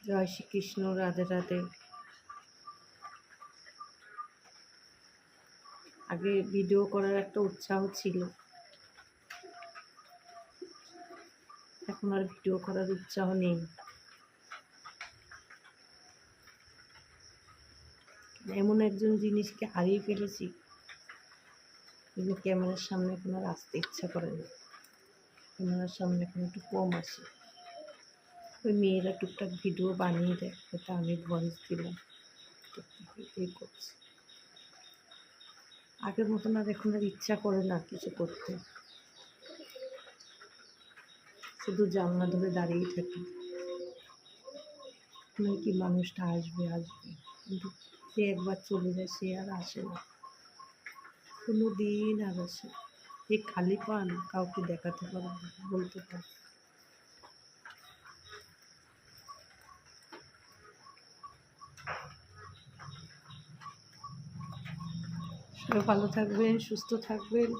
জয় শ্রীকৃষ্ণ, রাধে রাধে। আগে ভিডিও করার একটা উৎসাহ ছিল, এখন আর ভিডিও করার উৎসাহ নেই। এমন একজন জিনিসকে হারিয়ে ফেলেছি, কিন্তু ক্যামেরার সামনে এখন আর আসতে ইচ্ছা করে না। ক্যামেরার সামনে এখন একটু কম আসে। ওই মেয়েরা টুকটাক ভিডিও বানিয়ে দেয়, ওটা আমি ভয়েস দিলাম, এই করছি। আগের মতন আর এখন আর ইচ্ছা করে না কিছু করতে, শুধু জানলা ধরে দাঁড়িয়ে থাকি, কি মানুষটা আসবে আসবে, কিন্তু সে একবার চলে যায়, সে আর আসে না, কোনো দিন আর আসে। এই খালি পান কাউকে দেখাতে পারবো, বলতে পারবো। সবাই ভালো থাকবেন, সুস্থ থাকবেন।